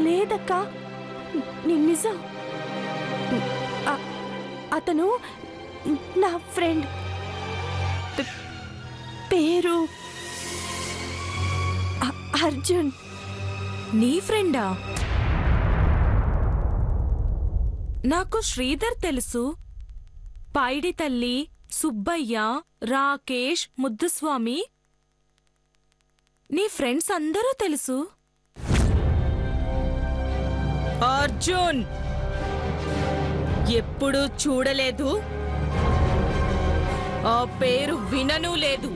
లేదక్క, నిజం. అతను నా ఫ్రెండ్. పేరు అర్జున్. నీ ఫ్రెండా? నాకు శ్రీధర్ తెలుసు, పైడి తల్లి, సుబ్బయ్య, రాకేష్, ముద్దుస్వామి, నీ ఫ్రెండ్స్ అందరూ తెలుసు. అర్జున్ ఎప్పుడూ చూడలేదు, ఆ పేరు వినను లేదు.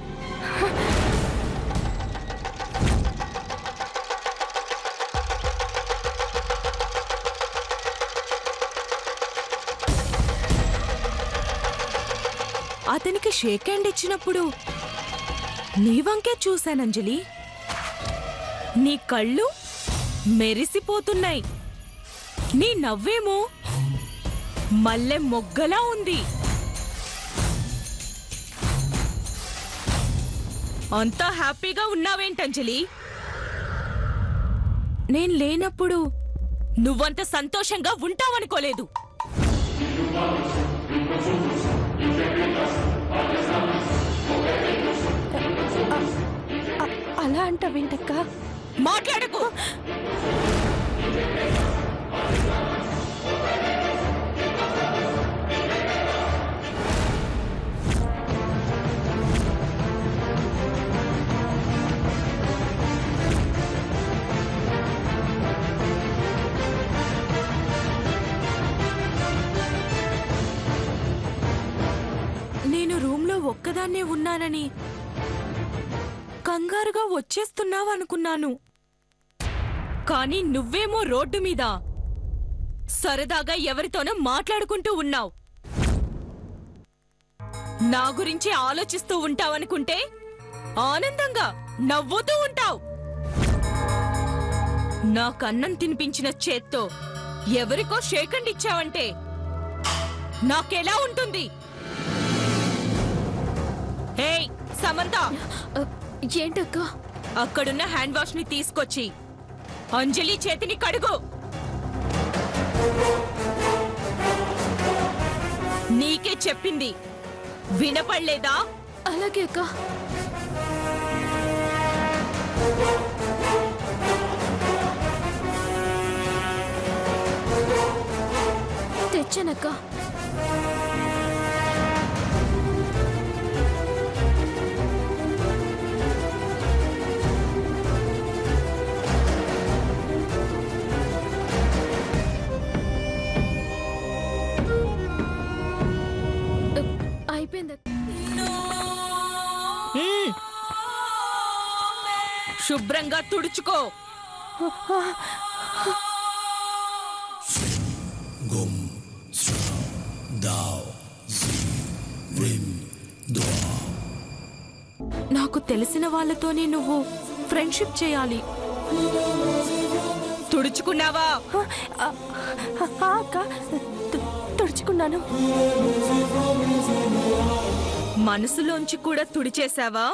అతనికి షేక్ హ్యాండ్ ఇచ్చినప్పుడు నీ వంకే చూశానంజలి. నీ కళ్ళు మెరిసిపోతున్నాయి, నీ నవ్వేమో మల్లె మొగ్గలా ఉంది. అంతా హ్యాపీగా ఉన్నావేంటంజలి? నేను లేనప్పుడు నువ్వంత సంతోషంగా ఉంటావనుకోలేదు. అలా అంటావేంటక్క? మాట్లాడకు. నేను రూమ్లో ఒక్కదాన్నే ఉన్నానని కంగారుగా వచ్చేస్తున్నావనుకున్నాను, కానీ నువ్వేమో రోడ్డు మీద సరదాగా ఎవరితోనో మాట్లాడుకుంటూ ఉన్నావు. నా గురించి ఆలోచిస్తూ ఉంటావనుకుంటే ఆనందంగా నవ్వుతూ ఉంటావు. నాకన్నం తినిపించిన చేత్తో ఎవరికో షేకండ్ ఇచ్చావంటే నాకెలా ఉంటుంది? ఏయ్ సమంత, ఏంటక్క? అక్కడున్న హ్యాండ్ వాష్ ని తీసుకొచ్చి అంజలి చేతిని కడుగు. నీకే చెప్పింది వినపడలేదా? అలాగే అక్క. తెచ్చానక్క. శుభ్రంగా తుడుచుకో. నాకు తెలిసిన వాళ్ళతోనే నువ్వు ఫ్రెండ్షిప్ చేయాలి. తుడుచుకున్నావా? అక్క, తుడుచుకున్నాను. మనసులోంచి కూడా తుడిచేశావా?